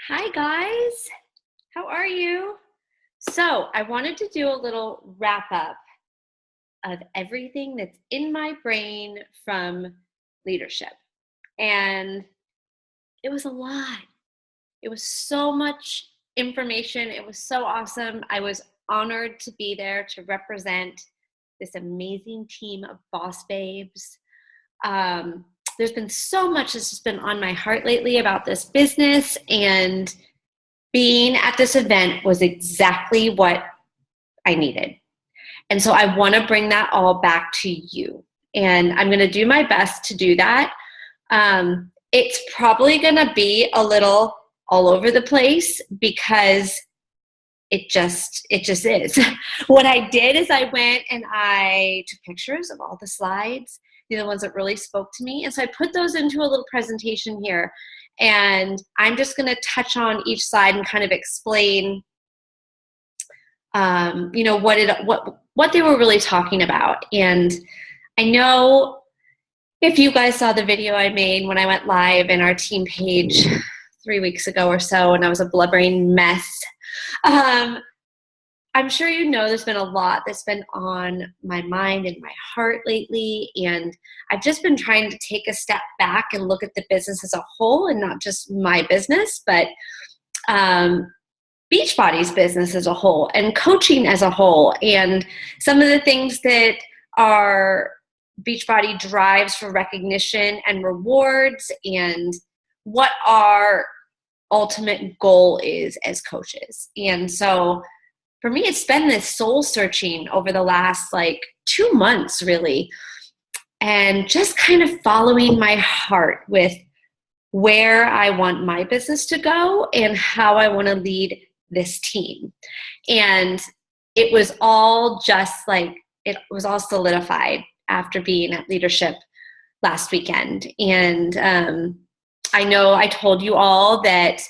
Hi guys, how are you? So I wanted to do a little wrap up of everything that's in my brain from leadership. And it was a lot. It was so much information. It was so awesome. I was honored to be there to represent this amazing team of boss babes. Um, there's been so much that's just been on my heart lately about this business, and being at this event was exactly what I needed. And so I want to bring that all back to you. And I'm going to do my best to do that. It's probably going to be a little all over the place because it just is. What I did is I went and I took pictures of all the slides, the ones that really spoke to me. And so I put those into a little presentation here. And I'm just going to touch on each slide and kind of explain, what they were really talking about. And I know if you guys saw the video I made when I went live in our team page 3 weeks ago or so, and I was a blubbering mess. I'm sure you know there's been a lot that's been on my mind and my heart lately, and I've just been trying to take a step back and look at the business as a whole, and not just my business, but Beachbody's business as a whole, and coaching as a whole, and some of the things that are Beachbody drives for recognition and rewards, and what our ultimate goal is as coaches. And so for me, it's been this soul searching over the last 2 months, really, and just kind of following my heart with where I want my business to go and how I want to lead this team. And it was all it was all solidified after being at leadership last weekend. And I know I told you all that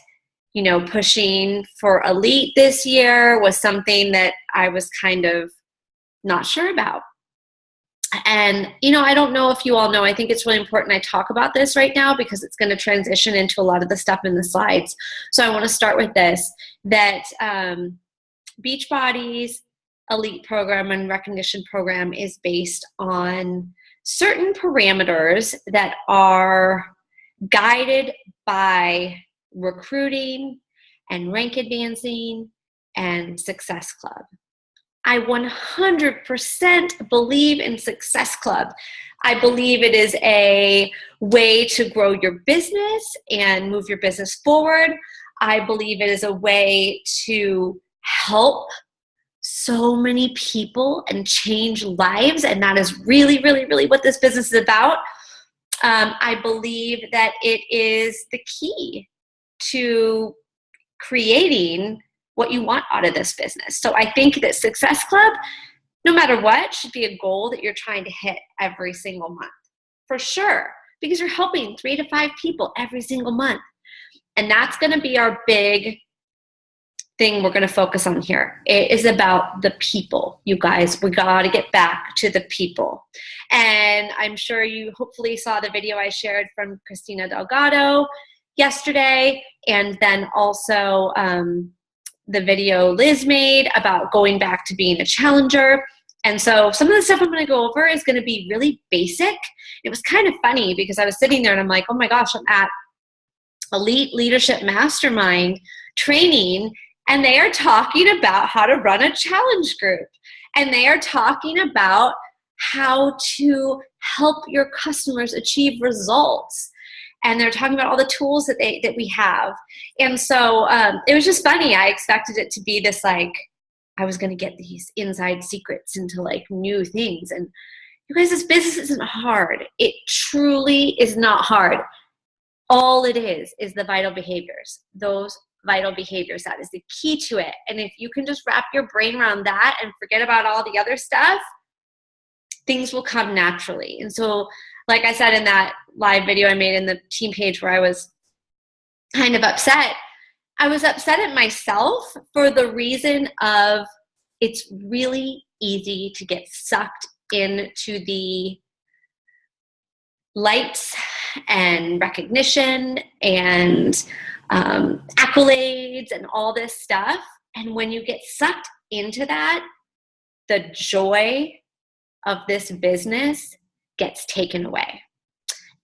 pushing for elite this year was something that I was kind of not sure about. And, I don't know if you all know, I think it's really important I talk about this right now because it's going to transition into a lot of the stuff in the slides. So I want to start with this, that Beachbody's elite program and recognition program is based on certain parameters that are guided by recruiting and rank advancing and Success Club. I 100% believe in Success Club. I believe it is a way to grow your business and move your business forward. I believe it is a way to help so many people and change lives, and that is really, really, really what this business is about. I believe that it is the key to creating what you want out of this business. So I think that Success Club, no matter what, should be a goal that you're trying to hit every single month, for sure, because you're helping 3 to 5 people every single month. And that's going to be our big thing we're going to focus on here. It is about the people, you guys. We got to get back to the people. And I'm sure you hopefully saw the video I shared from Christina Delgado yesterday, and then also the video Liz made about going back to being a challenger. And so some of the stuff I'm going to go over is going to be really basic. It was kind of funny because I was sitting there and I'm like, oh my gosh, I'm at Elite Leadership Mastermind training, and they are talking about how to run a challenge group. And they are talking about how to help your customers achieve results. And they're talking about all the tools that we have. And so it was just funny. I expected it to be this I was going to get these inside secrets into new things. And you guys, this business isn't hard. It truly is not hard. All it is the vital behaviors. Those vital behaviors, that is the key to it. And if you can just wrap your brain around that and forget about all the other stuff, things will come naturally. And so, like I said in that live video I made in the team page where I was kind of upset, I was upset at myself for the reason of it's really easy to get sucked into the lights and recognition and accolades and all this stuff. And when you get sucked into that, the joy of this business gets taken away.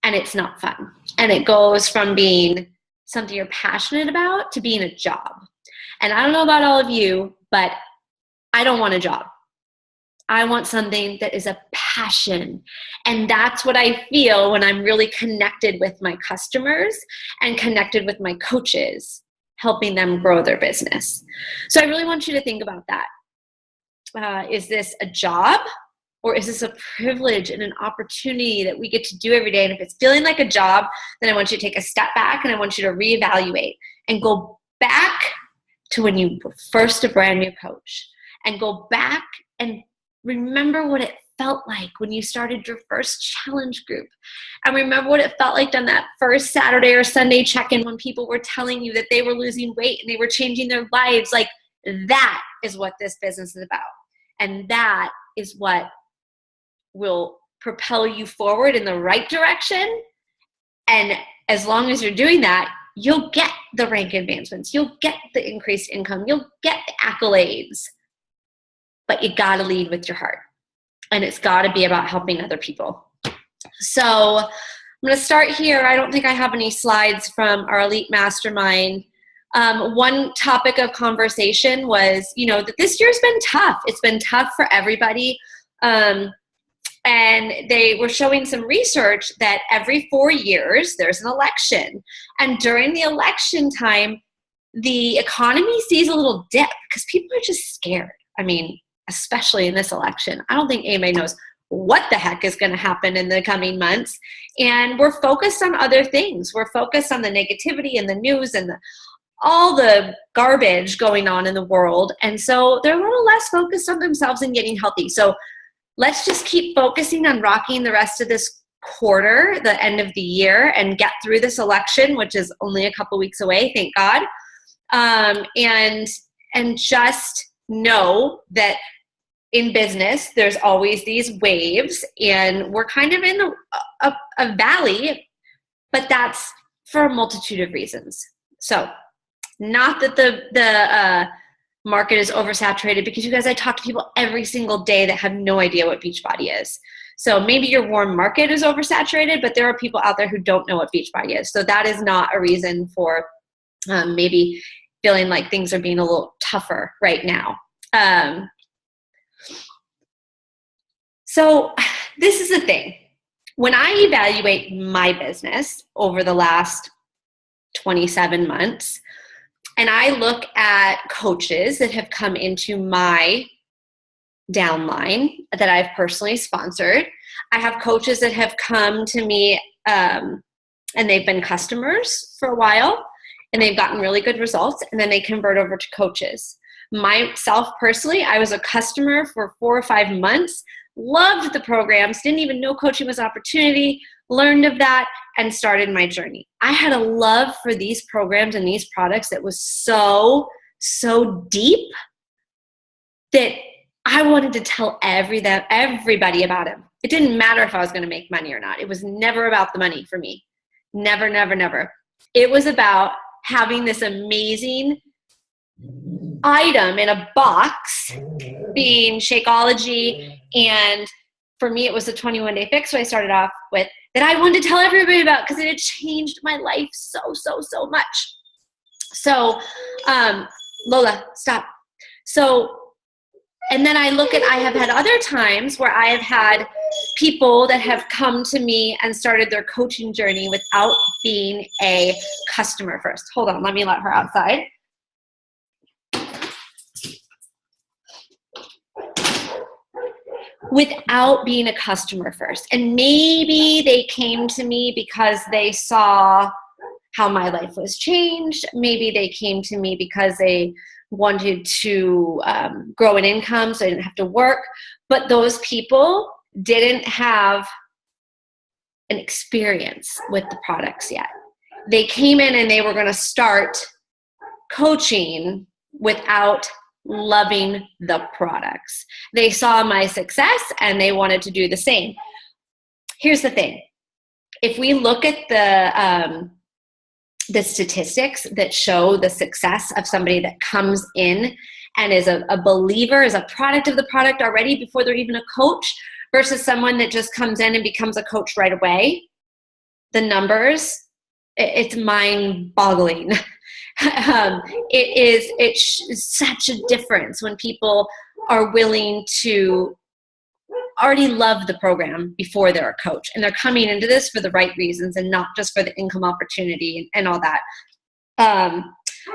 And it's not fun. And it goes from being something you're passionate about to being a job. And I don't know about all of you, but I don't want a job. I want something that is a passion. And that's what I feel when I'm really connected with my customers and connected with my coaches, helping them grow their business. So I really want you to think about that. Is this a job, or is this a privilege and an opportunity that we get to do every day? And if it's feeling like a job, then I want you to take a step back and I want you to reevaluate and go back to when you were first a brand new coach, and go back and remember what it felt like when you started your first challenge group, and remember what it felt like on that first Saturday or Sunday check-in when people were telling you that they were losing weight and they were changing their lives. Like, that is what this business is about. And that is what will propel you forward in the right direction. And as long as you're doing that, you'll get the rank advancements, you'll get the increased income, you'll get the accolades. But you gotta lead with your heart. And it's gotta be about helping other people. So I'm gonna start here. I don't think I have any slides from our Elite Mastermind. One topic of conversation was, that this year's been tough. It's been tough for everybody. And they were showing some research that every 4 years there's an election. And during the election time, the economy sees a little dip because people are just scared. I mean, especially in this election. I don't think anybody knows what the heck is going to happen in the coming months. And we're focused on other things. We're focused on the negativity and the news and all the garbage going on in the world. And so they're a little less focused on themselves and getting healthy. So let's just keep focusing on rocking the rest of this quarter, the end of the year, and get through this election, which is only a couple weeks away, thank God. And just know that in business, there's always these waves, and we're kind of in a valley, but that's for a multitude of reasons. So not that the market is oversaturated, because you guys, I talk to people every single day that have no idea what Beachbody is. So maybe your warm market is oversaturated, but there are people out there who don't know what Beachbody is. So that is not a reason for maybe feeling like things are being a little tougher right now. So this is the thing. When I evaluate my business over the last 27 months, and I look at coaches that have come into my downline that I've personally sponsored, I have coaches that have come to me and they've been customers for a while and they've gotten really good results, and then they convert over to coaches. Myself personally, I was a customer for 4 or 5 months, loved the programs, didn't even know coaching was an opportunity, learned of that, and started my journey. I had a love for these programs and these products that was so, so deep that I wanted to tell everybody about them. It didn't matter if I was going to make money or not. It was never about the money for me. Never, never, never. It was about having this amazing item in a box, being Shakeology, and for me it was a 21-day fix. So I started off with that I wanted to tell everybody about because it had changed my life so, so, so much. So Lola, stop. So, and then I have had other times where I have had people that have come to me and started their coaching journey without being a customer first. Hold on, let me let her outside. Without being a customer first. And maybe they came to me because they saw how my life was changed. Maybe they came to me because they wanted to grow an income so they didn't have to work. But those people didn't have an experience with the products yet. They came in and they were going to start coaching without loving the products. They saw my success and they wanted to do the same. Here's the thing. If we look at the statistics that show the success of somebody that comes in and is a believer, is a product of the product already before they're even a coach, versus someone that just comes in and becomes a coach right away. The numbers, it's mind-boggling. It's such a difference when people are willing to already love the program before they're a coach, and they're coming into this for the right reasons and not just for the income opportunity and all that.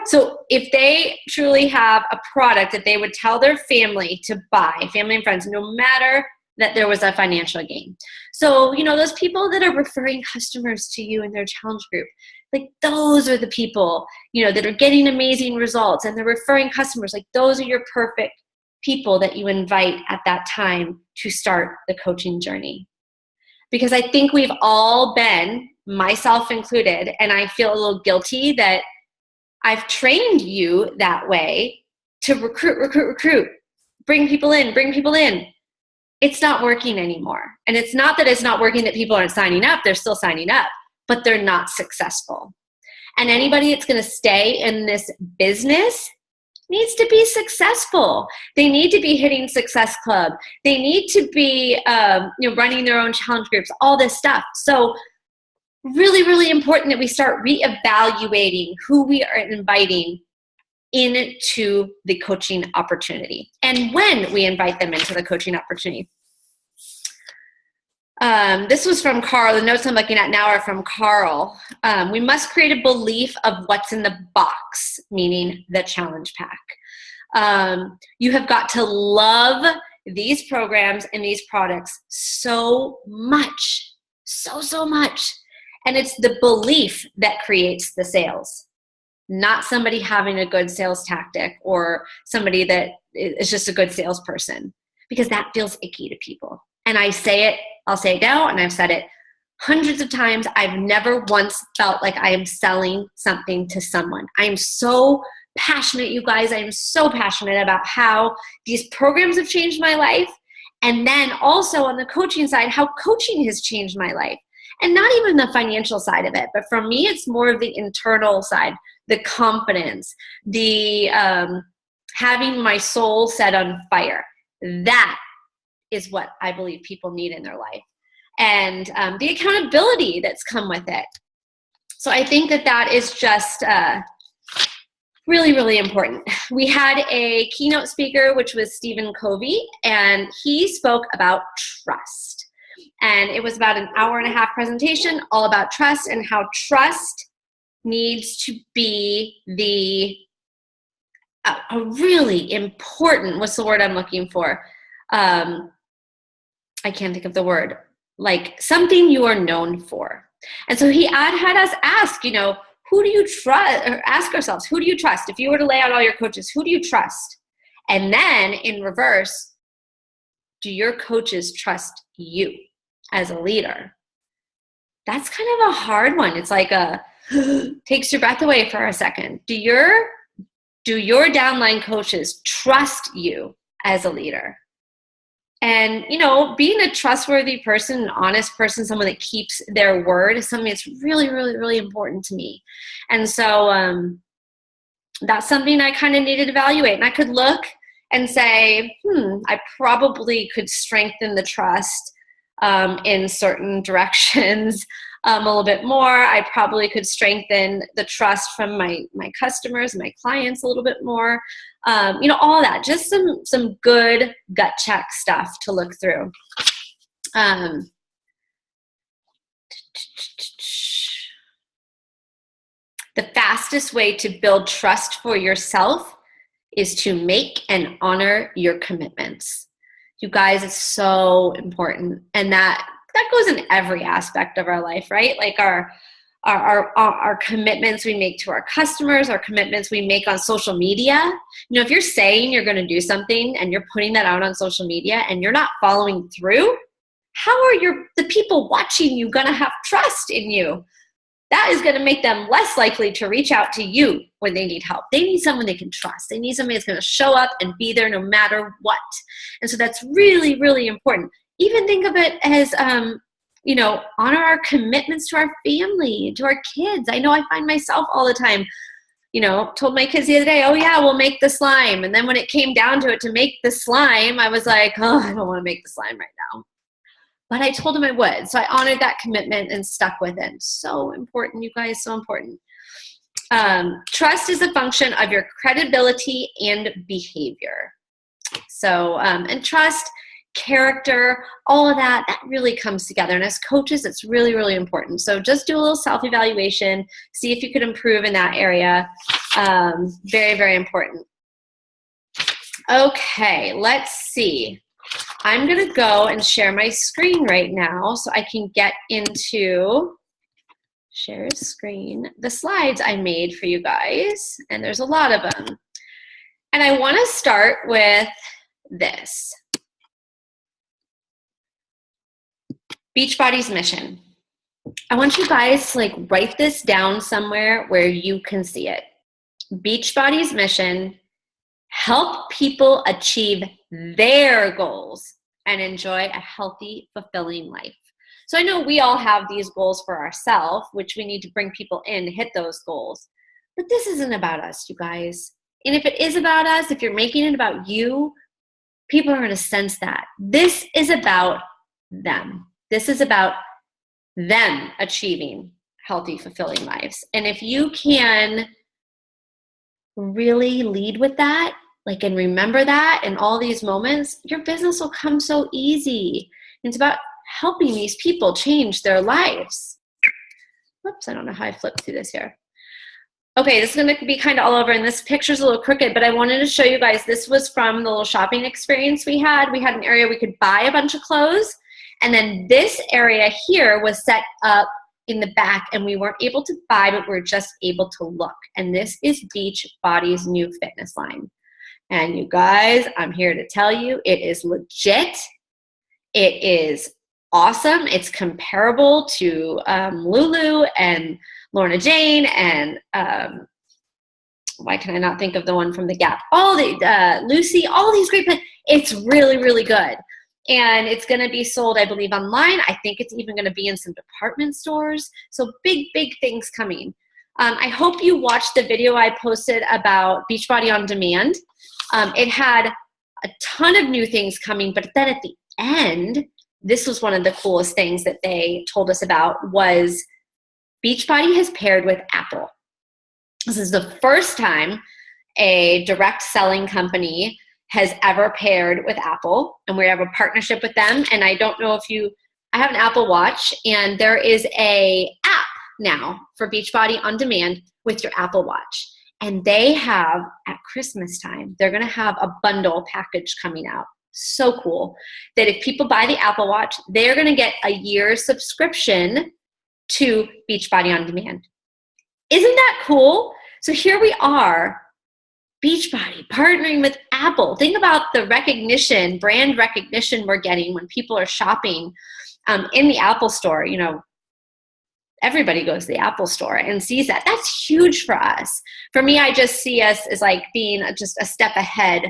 So if they truly have a product that they would tell their family to buy, family and friends, no matter that there was a financial gain. So, those people that are referring customers to you in their challenge group, like those are the people, that are getting amazing results, and they're referring customers. Like those are your perfect people that you invite at that time to start the coaching journey. Because I think we've all been, myself included, and I feel a little guilty that I've trained you that way to recruit, bring people in. It's not working anymore. And it's not that it's not working that people aren't signing up. They're still signing up, but they're not successful. And anybody that's going to stay in this business needs to be successful. They need to be hitting Success Club. They need to be running their own challenge groups, all this stuff. So really, really important that we start reevaluating who we are inviting into the coaching opportunity and when we invite them into the coaching opportunity. This was from Carl. The notes I'm looking at now are from Carl. We must create a belief of what's in the box, meaning the challenge pack. You have got to love these programs and these products so much, so much. And it's the belief that creates the sales, not somebody having a good sales tactic or somebody that is just a good salesperson, because that feels icky to people. And I'll say it now, and I've said it hundreds of times. I've never once felt like I am selling something to someone. I am so passionate, you guys. I am so passionate about how these programs have changed my life. And then also on the coaching side, how coaching has changed my life. And not even the financial side of it, but for me, it's more of the internal side, the confidence, the having my soul set on fire. That is what I believe people need in their life. And the accountability that's come with it. So I think that is just really, really important. We had a keynote speaker, which was Stephen Covey, and he spoke about trust. And it was about an hour-and-a-half presentation all about trust and how trust needs to be a really important, what's the word I'm looking for? I can't think of the word, like something you are known for. And so he had us ask, who do you trust, or ask ourselves, who do you trust? If you were to lay out all your coaches, who do you trust? And then in reverse, do your coaches trust you as a leader? That's kind of a hard one. It's like takes your breath away for a second. Do your downline coaches trust you as a leader? And, being a trustworthy person, an honest person, someone that keeps their word is something that's really, really, really important to me. And so that's something I kind of needed to evaluate. And I could look and say, I probably could strengthen the trust in certain directions a little bit more. I probably could strengthen the trust from my customers, my clients a little bit more. All that, just some good gut check stuff to look through. The fastest way to build trust for yourself is to make and honor your commitments. You guys, it's so important. And that goes in every aspect of our life, right? Like our commitments we make to our customers, our commitments we make on social media. If you're saying you're going to do something and you're putting that out on social media and you're not following through, how are the people watching you going to have trust in you? That is going to make them less likely to reach out to you when they need help. They need someone they can trust. They need somebody that's going to show up and be there no matter what. And so that's really, really important. Even think of it as honor our commitments to our family, to our kids. I know I find myself all the time, told my kids the other day, oh yeah, we'll make the slime. And then when it came down to it to make the slime, I was like, oh, I don't want to make the slime right now. But I told them I would. So I honored that commitment and stuck with it. So important, you guys, so important. Trust is a function of your credibility and behavior. So, and trust, character, all of that really comes together. And as coaches, it's really, really important. So just do a little self-evaluation, see if you could improve in that area. Very, very important. Okay, let's see. I'm going to go and share my screen right now so I can get into share screen, the slides I made for you guys. And there's a lot of them. And I want to start with this. Beachbody's mission. I want you guys to write this down somewhere where you can see it. Beachbody's mission: help people achieve their goals and enjoy a healthy, fulfilling life. So I know we all have these goals for ourselves, which we need to bring people in to hit those goals. But this isn't about us, you guys. And if it is about us, if you're making it about you, people are going to sense that. This is about them. This is about them achieving healthy, fulfilling lives. And if you can really lead with that, and remember that in all these moments, your business will come so easy. It's about helping these people change their lives. Whoops, I don't know how I flipped through this here. Okay, this is going to be kind of all over, and this picture's a little crooked, but I wanted to show you guys, this was from the little shopping experience we had. We had an area we could buy a bunch of clothes, and then this area here was set up in the back, and we weren't able to buy, but we're just able to look. And this is Beachbody's new fitness line. And you guys, I'm here to tell you, it is legit. It is awesome. It's comparable to Lulu and Lorna Jane and why can I not think of the one from the Gap? All the Lucy, all these great. It's really, really good. And it's going to be sold, I believe, online. I think it's even going to be in some department stores. So big, big things coming. I hope you watched the video I posted about Beachbody On Demand. It had a ton of new things coming, but then at the end, this was one of the coolest things that they told us about was Beachbody has paired with Apple. This is the first time a direct selling company has ever paired with Apple, and we have a partnership with them. And I don't know if I have an Apple Watch, and there is a app now for Beachbody On Demand with your Apple Watch. And they have, at Christmas time, they're going to have a bundle package coming out. So cool that if people buy the Apple Watch, they're going to get a year's subscription to Beachbody On Demand. Isn't that cool? So here we are, Beachbody partnering with Apple. Think about the recognition, brand recognition we're getting when people are shopping in the Apple store. Everybody goes to the Apple store and sees that. That's huge for us. For me, I just see us as being just a step ahead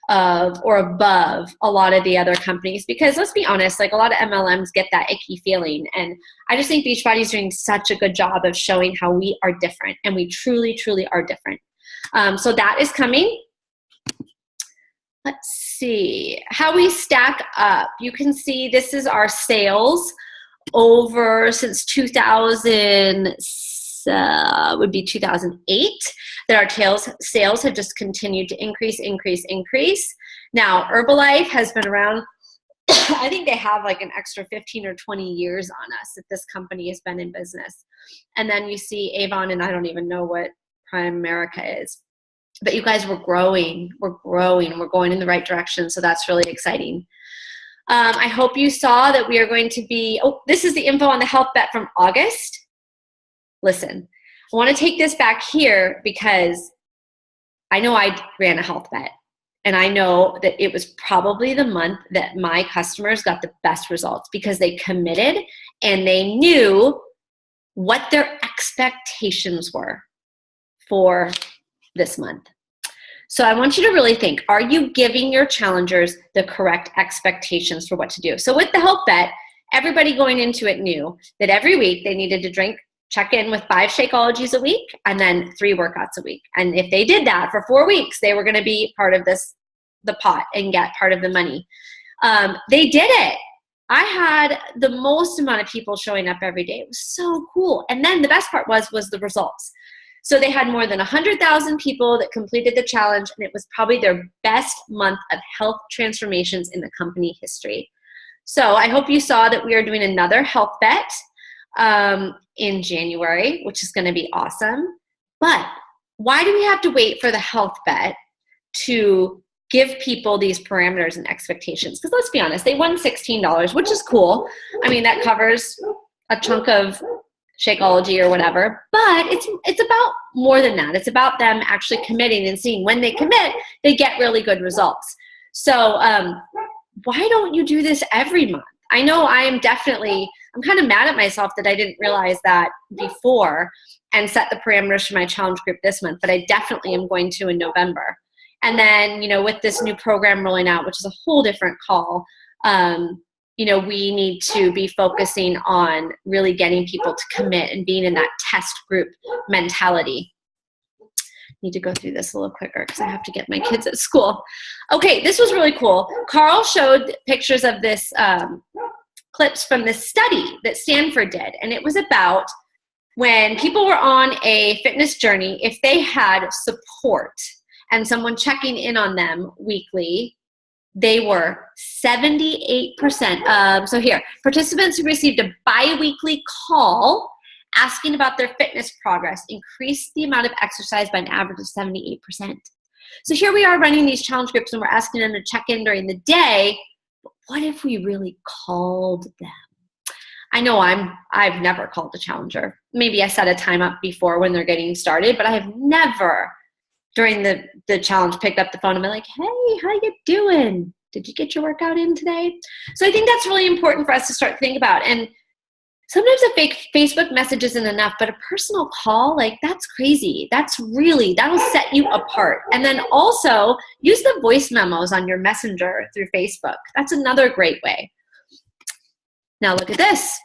of or above a lot of the other companies, because let's be honest, a lot of MLMs get that icky feeling. And I just think Beachbody is doing such a good job of showing how we are different, and we truly, truly are different. So that is coming. Let's see how we stack up. You can see this is our sales over since 2000, would be 2008, that our sales have just continued to increase. Now, Herbalife has been around, I think they have an extra 15 or 20 years on us that this company has been in business. And then you see Avon, and I don't even know what Prime America is. But you guys, we're growing, we're going in the right direction, so that's really exciting. I hope you saw that we are going to be, this is the info on the health bet from August. Listen, I want to take this back here because I know I ran a health bet, and I know that it was probably the month that my customers got the best results because they committed and they knew what their expectations were for this month. So I want you to really think, are you giving your challengers the correct expectations for what to do? So with the health bet, everybody going into it knew that every week they needed to check in with 5 Shakeologies a week and then 3 workouts a week. And if they did that for 4 weeks, they were going to be part of the pot and get part of the money. They did it. I had the most amount of people showing up every day. It was so cool. And then the best part was the results. So they had more than 100,000 people that completed the challenge, and it was probably their best month of health transformations in the company history. So I hope you saw that we are doing another health bet in January, which is going to be awesome. But why do we have to wait for the health bet to give people these parameters and expectations? Because let's be honest, they won $16, which is cool. I mean, that covers a chunk of Shakeology or whatever, but it's about more than that. It's about them actually committing and seeing when they commit, they get really good results. So why don't you do this every month? I know I'm kind of mad at myself that I didn't realize that before and set the parameters for my challenge group this month, but I definitely am going to in November. And then, with this new program rolling out, which is a whole different call, we need to be focusing on really getting people to commit and being in that test group mentality. Need to go through this a little quicker because I have to get my kids at school. Okay, this was really cool. Carl showed pictures of this clips from this study that Stanford did, and it was about when people were on a fitness journey, if they had support and someone checking in on them weekly, they were 78%. So here, participants who received a bi-weekly call asking about their fitness progress increased the amount of exercise by an average of 78%. So here we are running these challenge groups and we're asking them to check in during the day. But what if we really called them? I know I've never called a challenger. Maybe I set a time up before when they're getting started, but I have never during the challenge picked up the phone and been like, hey, how you doing? Did you get your workout in today? So I think that's really important for us to start to think about. And sometimes a fake Facebook message isn't enough, but a personal call, that's crazy. That'll set you apart. And then also use the voice memos on your messenger through Facebook. That's another great way. Now look at this.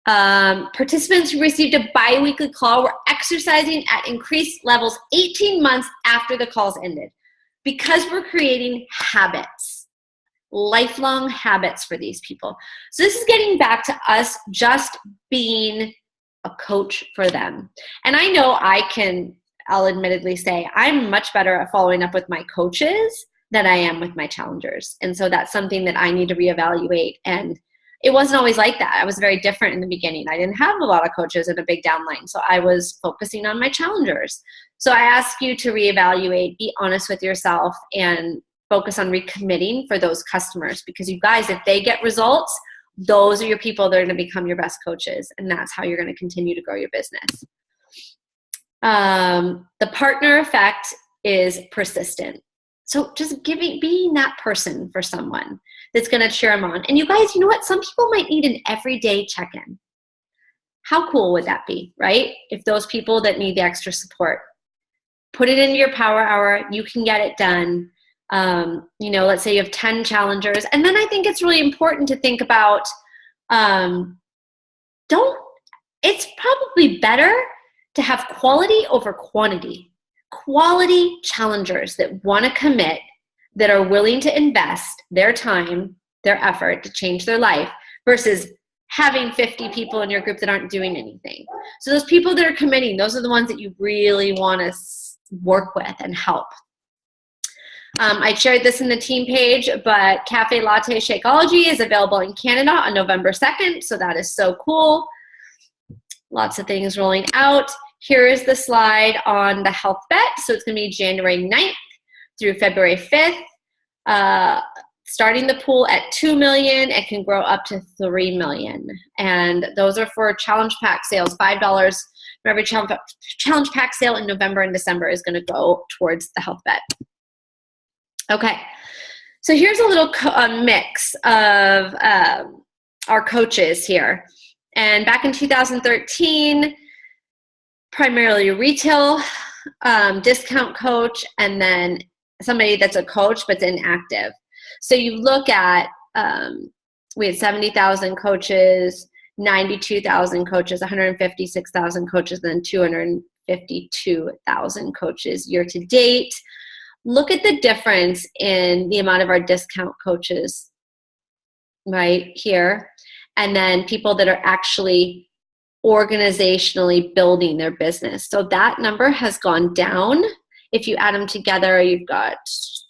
Participants who received a bi-weekly call were exercising at increased levels 18 months after the calls ended, because we're creating habits, lifelong habits for these people. So this is getting back to us just being a coach for them. And I know I'll admittedly say I'm much better at following up with my coaches than I am with my challengers. And so that's something that I need to reevaluate. And it wasn't always like that. I was very different in the beginning. I didn't have a lot of coaches and a big downline. So I was focusing on my challengers. So I ask you to reevaluate, be honest with yourself, and focus on recommitting for those customers. Because you guys, if they get results, those are your people that are going to become your best coaches. And that's how you're going to continue to grow your business. The partner effect is persistent. So just being that person for someone that's going to cheer them on. And you guys, you know what? Some people might need an everyday check-in. How cool would that be, right? If those people that need the extra support, put it into your power hour, you can get it done. Let's say you have 10 challengers. And then I think it's really important to think about, it's probably better to have quality over quantity. Quality challengers that want to commit, that are willing to invest their time, their effort to change their life, versus having 50 people in your group that aren't doing anything. So those people that are committing, those are the ones that you really want to work with and help. I shared this in the team page, but Cafe Latte Shakeology is available in Canada on November 2nd. So that is so cool. Lots of things rolling out. Here is the slide on the health bet. So it's going to be January 9th through February 5th. Starting the pool at $2 million, it can grow up to $3 million. And those are for challenge pack sales. $5 for every challenge pack sale in November and December is going to go towards the health bet. Okay, so here's a little mix of our coaches here. And back in 2013, primarily a retail discount coach, and then somebody that's a coach but's inactive. So you look at we had 70,000 coaches, 92,000 coaches, 156,000 coaches, then 252,000 coaches year to date. Look at the difference in the amount of our discount coaches right here, and then people that are actually organizationally building their business. So that number has gone down. If you add them together, you've got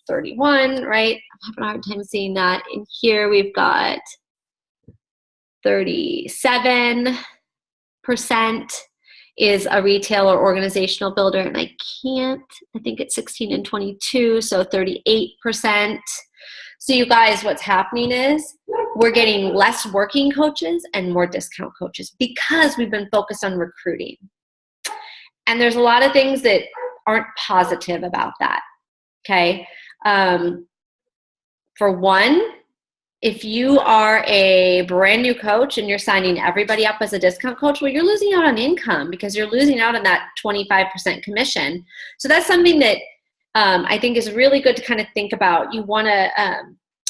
31, right? I'm having a hard time seeing that. In here, we've got 37% is a retail or organizational builder, and I think it's 16 and 22, so 38%. So you guys, what's happening is we're getting less working coaches and more discount coaches because we've been focused on recruiting. And there's a lot of things that aren't positive about that, okay? For one, if you are a brand new coach and you're signing everybody up as a discount coach, well, you're losing out on income because you're losing out on that 25% commission. So that's something that I think is really good to kind of think about. You want to,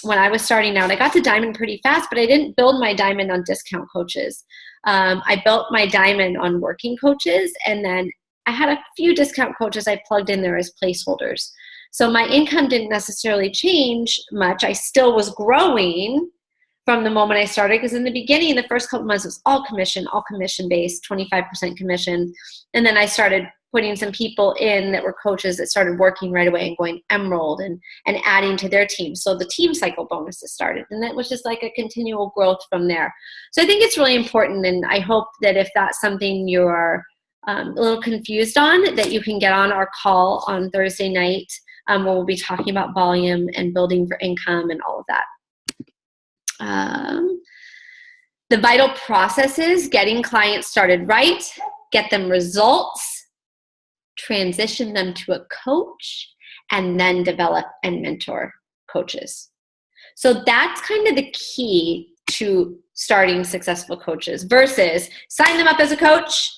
when I was starting out, I got to diamond pretty fast, but I didn't build my diamond on discount coaches. I built my diamond on working coaches, and then I had a few discount coaches I plugged in there as placeholders. So my income didn't necessarily change much. I still was growing from the moment I started, because in the beginning, the first couple months, it was all commission-based, 25% commission. And then I started putting some people in that were coaches that started working right away and going emerald and adding to their team. So the team cycle bonuses started, and that was just like a continual growth from there. So I think it's really important, and I hope that if that's something you're a little confused on, that you can get on our call on Thursday night, where we'll be talking about volume and building for income and all of that. The vital process is getting clients started right, get them results, transition them to a coach, and then develop and mentor coaches. So that's kind of the key to starting successful coaches versus sign them up as a coach,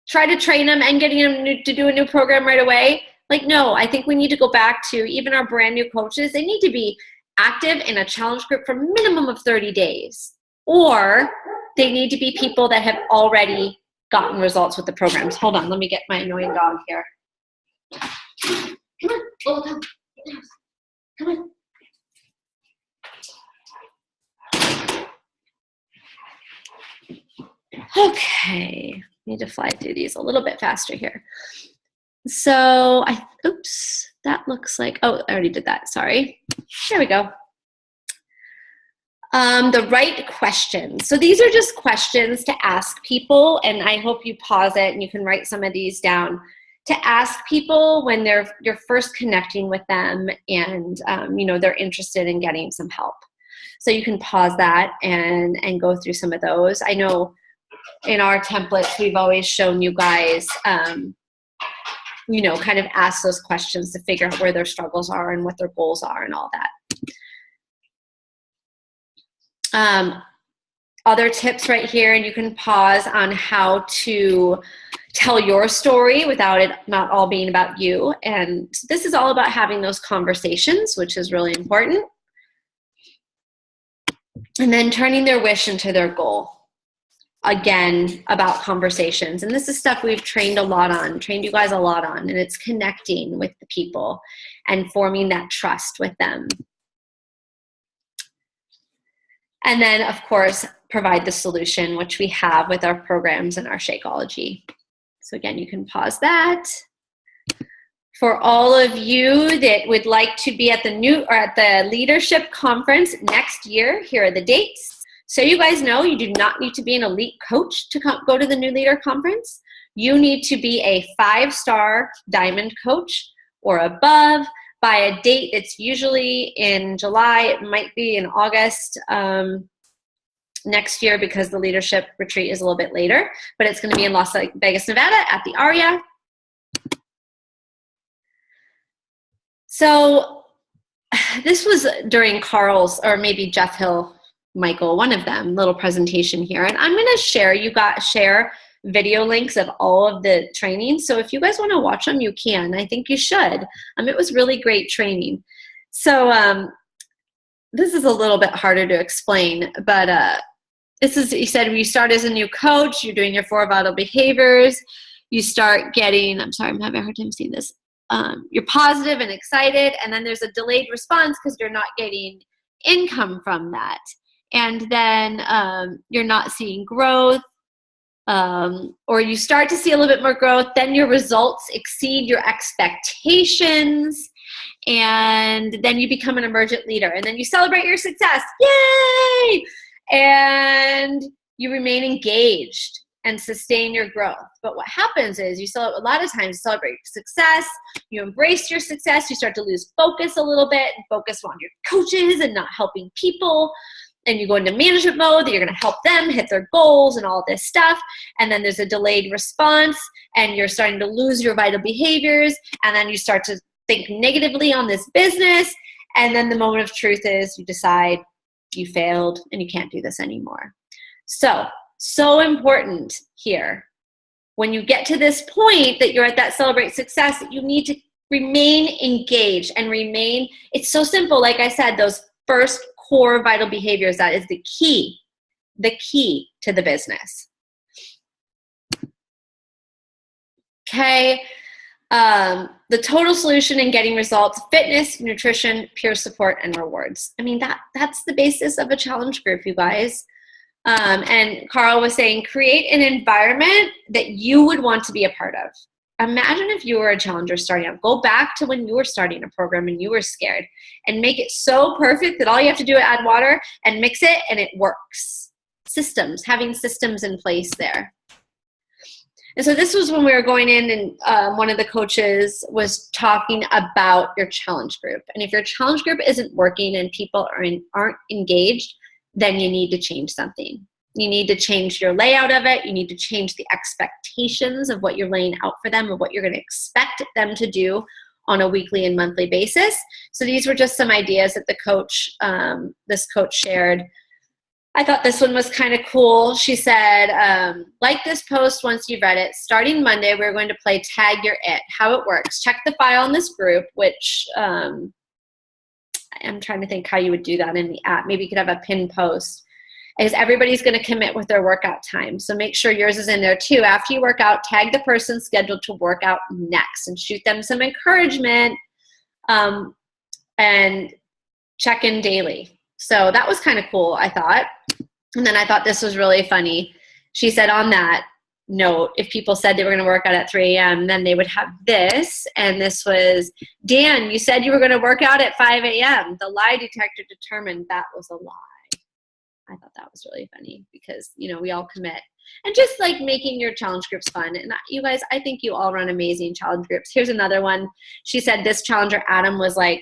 try to train them and getting them to do a new program right away. Like, no, I think we need to go back to even our brand new coaches. They need to be active in a challenge group for a minimum of 30 days, or they need to be people that have already gotten results with the programs. Hold on, let me get my annoying dog here. Come on, oh, come on. Okay, need to fly through these a little bit faster here. So, oops, that looks like, oh, I already did that, sorry. There we go. The right questions. So these are just questions to ask people, and I hope you pause it and you can write some of these down to ask people when you're first connecting with them and they're interested in getting some help. So you can pause that and go through some of those. I know in our templates we've always shown you guys kind of ask those questions to figure out where their struggles are and what their goals are and all that. Other tips right here, and you can pause on how to tell your story without it not all being about you. And this is all about having those conversations, which is really important. And then turning their wish into their goal. Again, about conversations. And this is stuff we've trained you guys a lot on, and it's connecting with the people and forming that trust with them. And then, of course, provide the solution, which we have with our programs and our Shakeology. So again, you can pause that. For all of you that would like to be at the Leadership Conference next year, here are the dates. So you guys know you do not need to be an elite coach to go to the New Leader Conference. You need to be a 5-star diamond coach or above by a date that's usually in July. It might be in August next year because the leadership retreat is a little bit later, but it's going to be in Las Vegas, Nevada at the Aria. So this was during Carl's, or maybe Jeff Hill, Michael, one of them, little presentation here. And I'm going to share video links of all of the training. So if you guys want to watch them, you can. I think you should. It was really great training. So this is a little bit harder to explain, but this is, you said you start as a new coach, you're doing your 4 vital behaviors, you start getting, I'm sorry, I'm having a hard time seeing this. You're positive and excited, and then there's a delayed response because you're not getting income from that. And then you're not seeing growth, or you start to see a little bit more growth, then your results exceed your expectations, and then you become an emergent leader, and then you celebrate your success. Yay! And you remain engaged and sustain your growth. But what happens is a lot of times you celebrate success, you embrace your success, you start to lose focus a little bit and focus on your coaches and not helping people. And you go into management mode that you're going to help them hit their goals and all this stuff. And then there's a delayed response and you're starting to lose your vital behaviors. And then you start to think negatively on this business. And then the moment of truth is you decide you failed and you can't do this anymore. So important here. When you get to this point that you're at that celebrate success, you need to remain engaged and it's so simple. Like I said, those first core vital behaviors, that is the key to the business. Okay. The total solution in getting results: fitness, nutrition, peer support, and rewards. I mean, that's the basis of a challenge group, you guys. And Carl was saying, create an environment that you would want to be a part of. Imagine if you were a challenger starting out. Go back to when you were starting a program and you were scared, and make it so perfect that all you have to do is add water and mix it and it works. Having systems in place there. And so this was when we were going in, and one of the coaches was talking about your challenge group. And if your challenge group isn't working and people aren't engaged, then you need to change something. You need to change your layout of it. You need to change the expectations of what you're laying out for them, of what you're going to expect them to do on a weekly and monthly basis. So these were just some ideas that this coach shared. I thought this one was kind of cool. She said, like this post once you've read it, starting Monday, we're going to play Tag Your It. How it works: check the file in this group, which I'm trying to think how you would do that in the app. Maybe you could have a pin post. Is everybody's going to commit with their workout time. So make sure yours is in there too. After you work out, tag the person scheduled to work out next and shoot them some encouragement, and check in daily. So that was kind of cool, I thought. And then I thought this was really funny. She said on that note, if people said they were going to work out at 3 a.m., then they would have this. And this was, Dan, you said you were going to work out at 5 a.m. The lie detector determined that was a lie. I thought that was really funny because, we all commit. And just like making your challenge groups fun. And you guys, I think you all run amazing challenge groups. Here's another one. She said this challenger, Adam, was like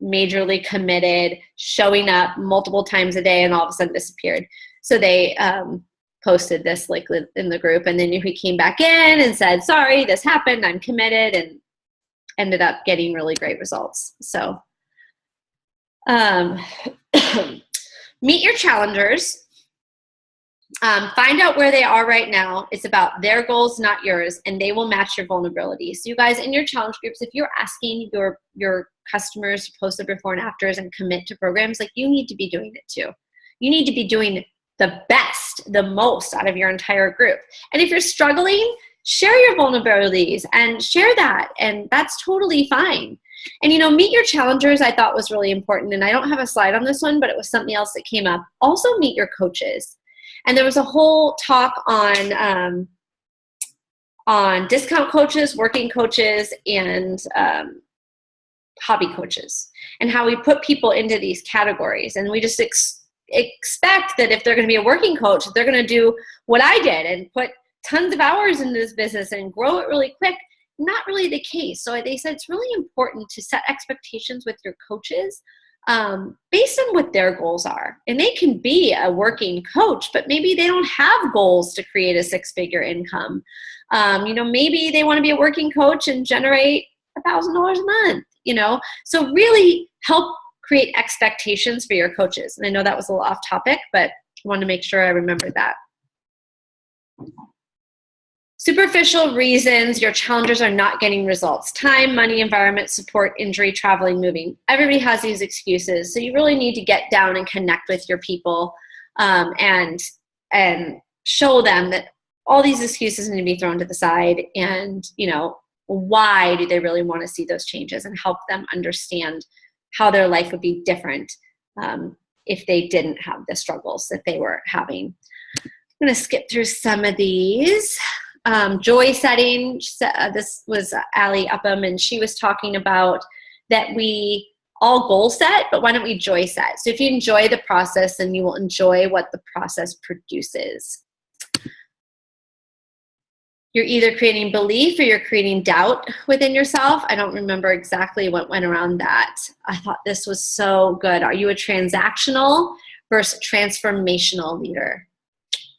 majorly committed, showing up multiple times a day, and all of a sudden disappeared. So they posted this like in the group, and then he came back in and said, sorry, this happened, I'm committed, and ended up getting really great results. So meet your challengers. Find out where they are right now. It's about their goals, not yours, and they will match your vulnerabilities. So you guys, in your challenge groups, if you're asking your customers to post their before and afters and commit to programs, like, you need to be doing it too. You need to be doing the best, the most out of your entire group. And if you're struggling, share your vulnerabilities and share that, and that's totally fine. And meet your challengers, I thought was really important. And I don't have a slide on this one, but it was something else that came up. Also meet your coaches. And there was a whole talk on discount coaches, working coaches, and hobby coaches, and how we put people into these categories. And we just expect that if they're going to be a working coach, they're going to do what I did and put tons of hours into this business and grow it really quick. Not really the case. So they said it's really important to set expectations with your coaches based on what their goals are. And they can be a working coach, but maybe they don't have goals to create a 6-figure income. Maybe they want to be a working coach and generate $1,000 a month, So really help create expectations for your coaches. And I know that was a little off topic, but I want to make sure I remember that. Superficial reasons your challengers are not getting results: time, money, environment, support, injury, traveling, moving. Everybody has these excuses. So you really need to get down and connect with your people and show them that all these excuses need to be thrown to the side, and, you know, why do they really want to see those changes, and help them understand how their life would be different if they didn't have the struggles that they were having. I'm going to skip through some of these. Joy setting, this was Allie Upham, and she was talking about that we all goal set, but why don't we joy set? So if you enjoy the process, then you will enjoy what the process produces. You're either creating belief or you're creating doubt within yourself. I don't remember exactly what went around that. I thought this was so good. Are you a transactional versus transformational leader?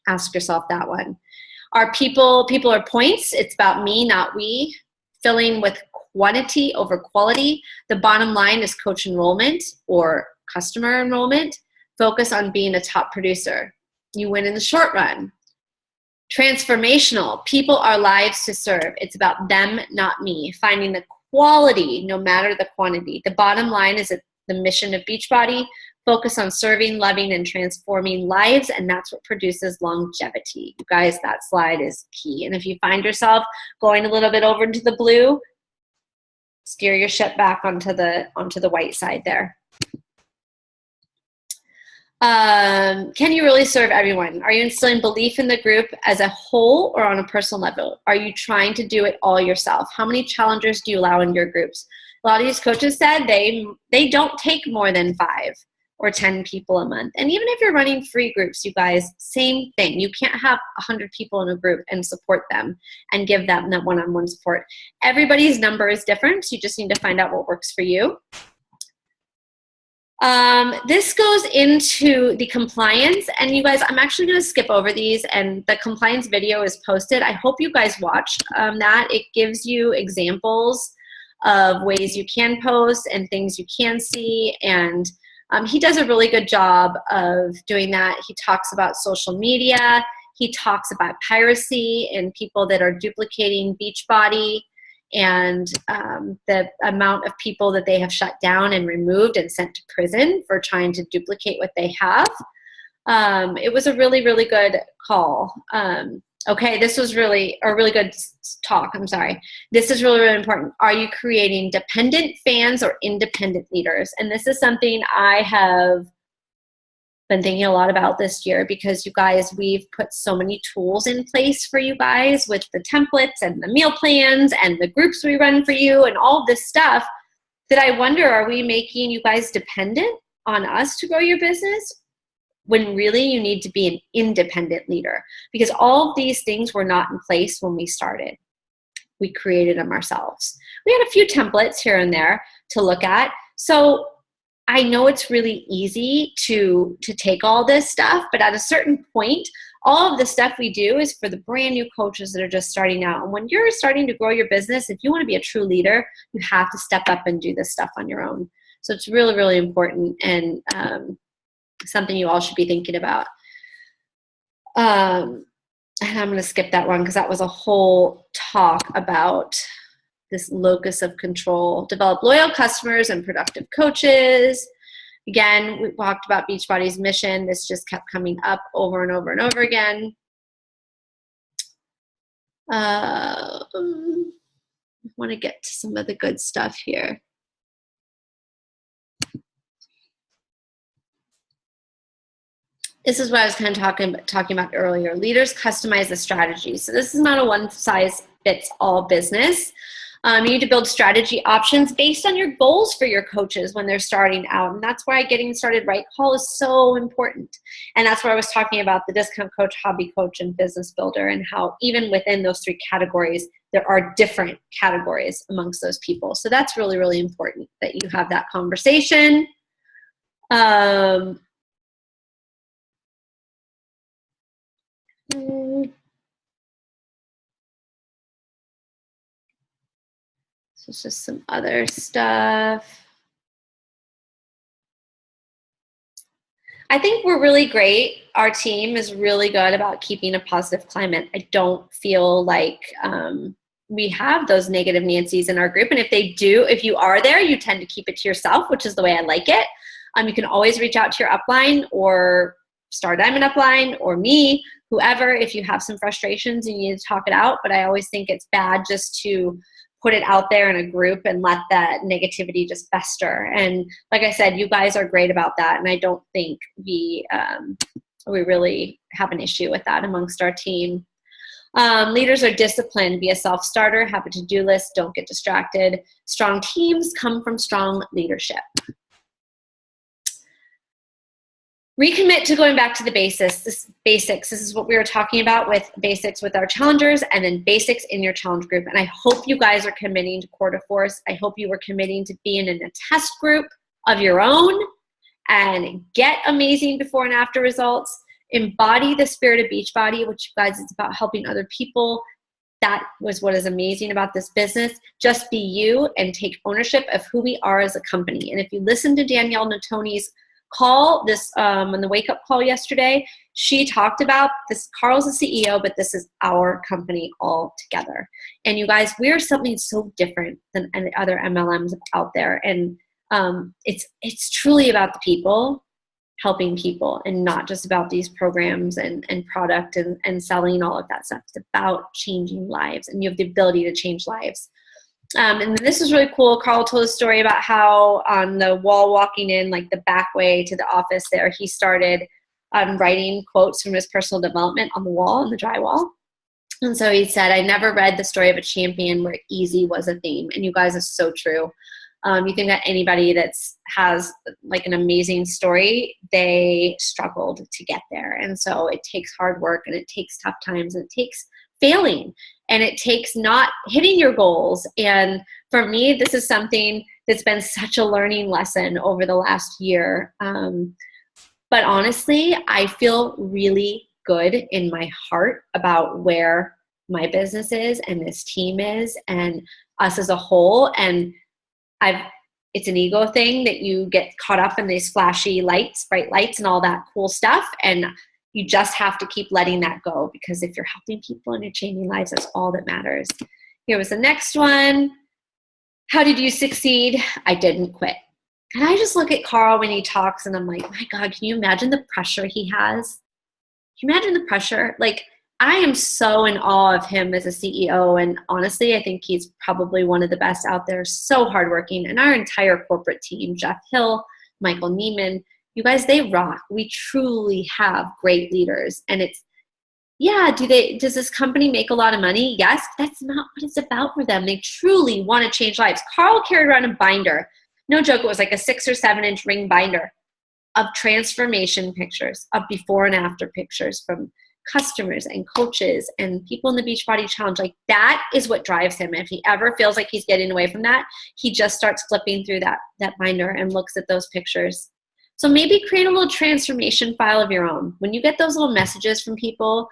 Ask yourself that one. Are people are points? It's about me, not we. Filling with quantity over quality. The bottom line is coach enrollment or customer enrollment. Focus on being a top producer. You win in the short run. Transformational. People are lives to serve. It's about them, not me. Finding the quality, no matter the quantity. The bottom line is that the mission of Beachbody. Focus on serving, loving, and transforming lives, and that's what produces longevity. You guys, that slide is key. And if you find yourself going a little bit over into the blue, steer your ship back onto the white side there. Can you really serve everyone? Are you instilling belief in the group as a whole or on a personal level? Are you trying to do it all yourself? How many challengers do you allow in your groups? A lot of these coaches said they don't take more than 5 or 10 people a month. And even if you're running free groups, you guys, same thing. You can't have 100 people in a group and support them and give them that one-on-one support. Everybody's number is different, so you just need to find out what works for you. This goes into the compliance, and you guys, I'm actually going to skip over these, and the compliance video is posted. I hope you guys watched that. It gives you examples of ways you can post and things you can see, and he does a really good job of doing that. He talks about social media. He talks about piracy and people that are duplicating Beachbody, and the amount of people that they have shut down and removed and sent to prison for trying to duplicate what they have. It was a really, really good call. Okay, this was really a really good talk. I'm sorry. This is really, really important. Are you creating dependent fans or independent leaders? And this is something I have been thinking a lot about this year, because you guys, we've put so many tools in place for you guys with the templates and the meal plans and the groups we run for you and all of this stuff, that I wonder, are we making you guys dependent on us to grow your business, when really you need to be an independent leader? Because all of these things were not in place when we started. We created them ourselves. We had a few templates here and there to look at. So I know it's really easy to take all this stuff, but at a certain point, all of the stuff we do is for the brand new coaches that are just starting out. And when you're starting to grow your business, if you want to be a true leader, you have to step up and do this stuff on your own. So it's really, really important, and something you all should be thinking about. And I'm going to skip that one because that was a whole talk about this locus of control. Develop loyal customers and productive coaches. Again, we talked about Beachbody's mission. This just kept coming up over and over and over again. I want to get to some of the good stuff here. This is what I was kind of talking about earlier. Leaders customize the strategy. So this is not a one-size-fits-all business. You need to build strategy options based on your goals for your coaches when they're starting out. And that's why getting started right call is so important. And that's where I was talking about the discount coach, hobby coach, and business builder, and how even within those 3 categories, there are different categories amongst those people. So that's really, really important that you have that conversation. So it's just some other stuff. I think we're really great. Our team is really good about keeping a positive climate. I don't feel like we have those negative Nancy's in our group. And if they do, if you are there, you tend to keep it to yourself, which is the way I like it. You can always reach out to your upline or Star Diamond upline or me, whoever, if you have some frustrations and you need to talk it out. But I always think it's bad just to put it out there in a group and let that negativity just fester. And like I said, you guys are great about that. And I don't think we really have an issue with that amongst our team. Leaders are disciplined. Be a self-starter, have a to-do list, don't get distracted. Strong teams come from strong leadership. Recommit to going back to the basics. This is what we were talking about with basics with our challengers, and then basics in your challenge group. And I hope you guys are committing to Core to Force. I hope you were committing to being in a test group of your own and get amazing before and after results. Embody the spirit of Beachbody, which, you guys, is about helping other people. That was what is amazing about this business. Just be you and take ownership of who we are as a company. And if you listen to Danielle Natoni's call on the wake up call yesterday, she talked about this. Carl's the CEO, but this is our company all together. And you guys, we're something so different than any other MLMs out there. And it's truly about the people, helping people, and not just about these programs and product and selling all of that stuff. It's about changing lives, and you have the ability to change lives. And this is really cool. Carl told a story about how on the wall walking in, like the back way to the office there, he started writing quotes from his personal development on the wall, on the drywall. And so he said, I never read the story of a champion where easy was a theme. And you guys, are so true. You think that anybody has like an amazing story, they struggled to get there. And so it takes hard work, and it takes tough times, and it takes failing, and it takes not hitting your goals. And for me, this is something that's been such a learning lesson over the last year. But honestly, I feel really good in my heart about where my business is and this team is and us as a whole. And it's an ego thing that you get caught up in these flashy lights, bright lights and all that cool stuff. And you just have to keep letting that go, because if you're helping people and you're changing lives, that's all that matters. Here was the next one. How did you succeed? I didn't quit. And I just look at Carl when he talks and I'm like, my God, can you imagine the pressure he has? Can you imagine the pressure? Like, I am so in awe of him as a CEO. And honestly, I think he's probably one of the best out there. So hardworking. And our entire corporate team, Jeff Hill, Michael Neiman, you guys, they rock. We truly have great leaders. And does this company make a lot of money? Yes, that's not what it's about for them. They truly want to change lives. Carl carried around a binder. No joke, it was like a 6 or 7 inch ring binder of transformation pictures, of before and after pictures from customers and coaches and people in the Beachbody Challenge. Like, that is what drives him. If he ever feels like he's getting away from that, he just starts flipping through that binder and looks at those pictures. So maybe create a little transformation file of your own. When you get those little messages from people,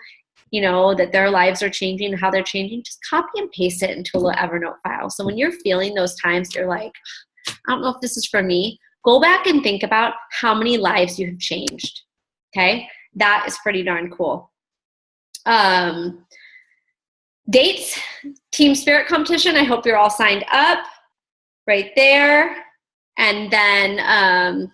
you know, that their lives are changing and how they're changing, just copy and paste it into a little Evernote file. So when you're feeling those times, you're like, I don't know if this is for me, go back and think about how many lives you have changed. Okay? That is pretty darn cool. Dates, Team Spirit competition. I hope you're all signed up right there. And then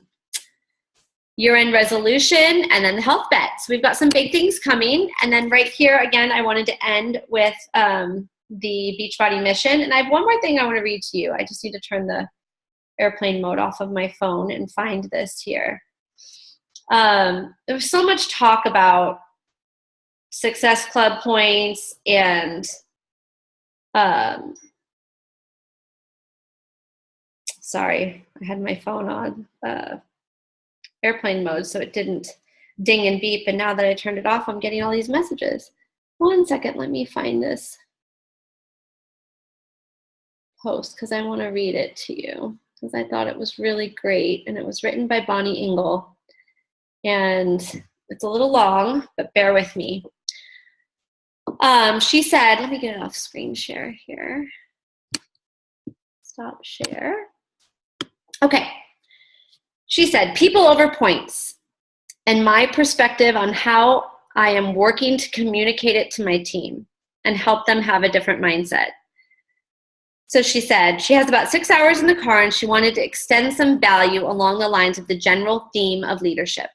year-end resolution, and then the health bet. So we've got some big things coming. And then right here, again, I wanted to end with the Beachbody mission. And I have one more thing I want to read to you. I just need to turn the airplane mode off of my phone and find this here. There was so much talk about Success Club points and sorry, I had my phone on airplane mode, so it didn't ding and beep. And now that I turned it off, I'm getting all these messages. One second, let me find this post because I want to read it to you because I thought it was really great. And it was written by Bonnie Engel. And it's a little long, but bear with me. She said, let me get it off screen share here. Stop share. Okay. She said, people over points. and my perspective on how I am working to communicate it to my team and help them have a different mindset. So she said she has about 6 hours in the car and she wanted to extend some value along the lines of the general theme of leadership.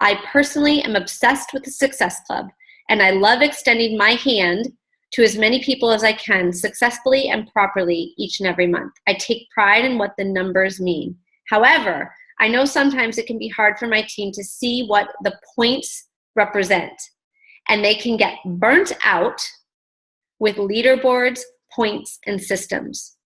I personally am obsessed with the Success Club, and I love extending my hand to as many people as I can successfully and properly each and every month. I take pride in what the numbers mean. However, I know sometimes it can be hard for my team to see what the points represent, and they can get burnt out with leaderboards, points, and systems.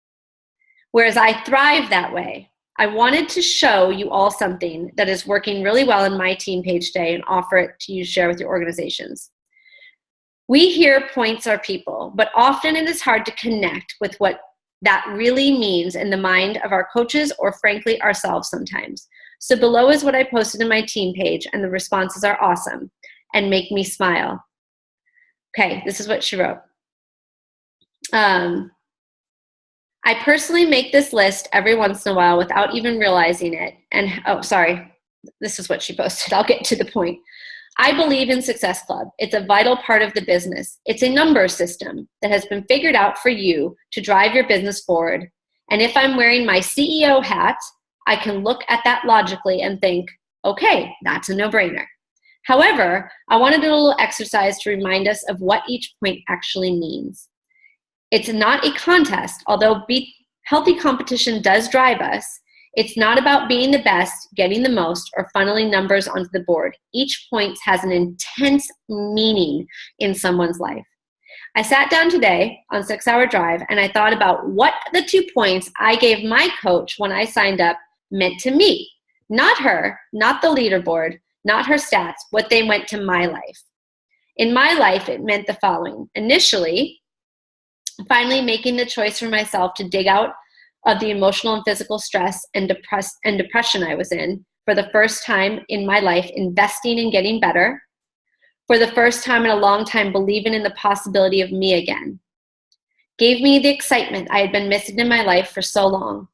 Whereas I thrive that way. I wanted to show you all something that is working really well in my team page today and offer it to you to share with your organizations. We hear points are people, but often it is hard to connect with what that really means in the mind of our coaches or frankly ourselves sometimes. So below is what I posted in my team page, and the responses are awesome and make me smile. Okay, this is what she wrote. I personally make this list every once in a while without even realizing it. And, oh, sorry, this is what she posted. I'll get to the point. I believe in Success Club. It's a vital part of the business. It's a number system that has been figured out for you to drive your business forward. And if I'm wearing my CEO hat, I can look at that logically and think, okay, that's a no-brainer. However, I want to do a little exercise to remind us of what each point actually means. It's not a contest, although healthy competition does drive us. It's not about being the best, getting the most, or funneling numbers onto the board. Each point has an intense meaning in someone's life. I sat down today on 6 Hour Drive and I thought about what the 2 points I gave my coach when I signed up meant to me. Not her, not the leaderboard, not her stats, what they meant to my life. In my life, it meant the following. Initially, finally making the choice for myself to dig out of the emotional and physical stress and depression I was in, for the first time in my life, investing in getting better, for the first time in a long time, believing in the possibility of me again. Gave me the excitement I had been missing in my life for so long.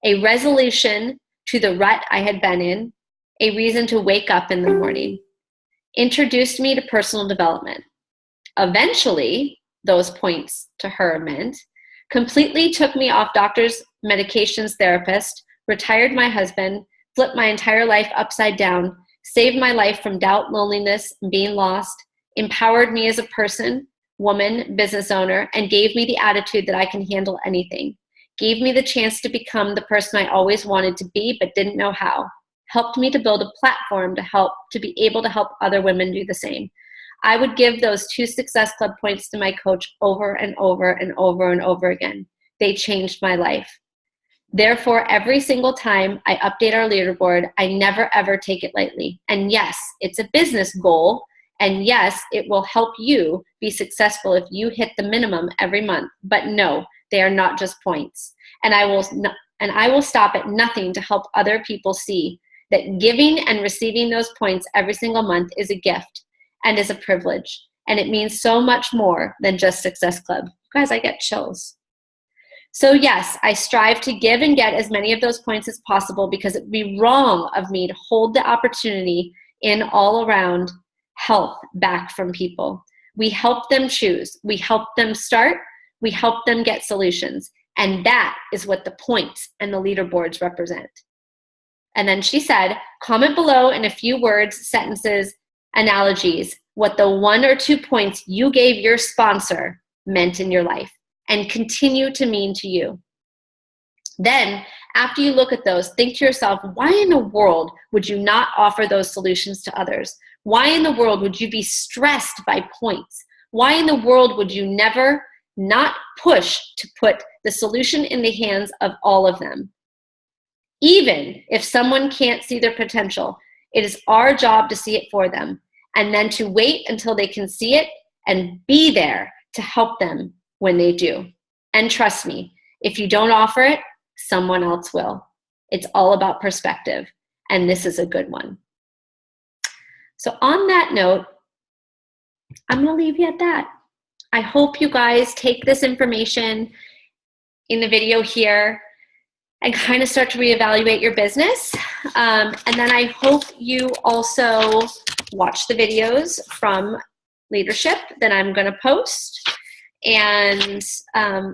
A resolution to the rut I had been in, a reason to wake up in the morning. Introduced me to personal development. Eventually, those points to her meant, completely took me off doctors, medications, therapist, retired my husband, flipped my entire life upside down, saved my life from doubt, loneliness, and being lost, empowered me as a person, woman, business owner, and gave me the attitude that I can handle anything. Gave me the chance to become the person I always wanted to be but didn't know how. Helped me to build a platform to be able to help other women do the same. I would give those 2 Success Club points to my coach over and over and over and over again. They changed my life. Therefore, every single time I update our leaderboard, I never ever take it lightly. And yes, it's a business goal. And yes, it will help you be successful if you hit the minimum every month. But no, they are not just points. And I will stop at nothing to help other people see that giving and receiving those points every single month is a gift and is a privilege. And it means so much more than just Success Club. Guys, I get chills. So yes, I strive to give and get as many of those points as possible because it would be wrong of me to hold the opportunity in all around health back from people. We help them choose. We help them start. We help them get solutions. And that is what the points and the leaderboards represent. And then she said, comment below in a few words, sentences, analogies, what the 1 or 2 points you gave your sponsor meant in your life and continue to mean to you. Then, after you look at those, think to yourself, why in the world would you not offer those solutions to others? Why in the world would you be stressed by points? Why in the world would you never not push to put the solution in the hands of all of them? Even if someone can't see their potential, it is our job to see it for them, and then to wait until they can see it and be there to help them when they do. And trust me, if you don't offer it, someone else will. It's all about perspective, and this is a good one. So on that note, I'm going to leave you at that. I hope you guys take this information in the video here and kind of start to reevaluate your business. And then I hope you also watch the videos from leadership that I'm going to post. And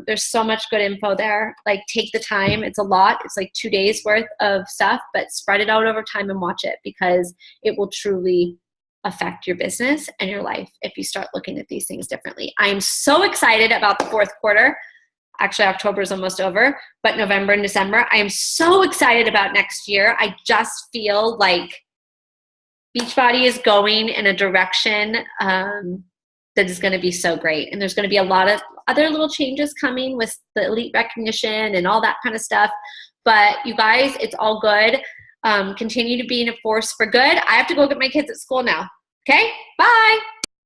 there's so much good info there. Like, take the time. It's a lot. It's like 2 days worth of stuff, but spread it out over time and watch it, because it will truly affect your business and your life if you start looking at these things differently. I am so excited about the fourth quarter. Actually, October is almost over, but November and December, I am so excited about next year. I just feel like Beachbody is going in a direction that is going to be so great. And there's going to be a lot of other little changes coming with the elite recognition and all that kind of stuff. But you guys, it's all good. Continue to be in a force for good. I have to go get my kids at school now. Okay, bye.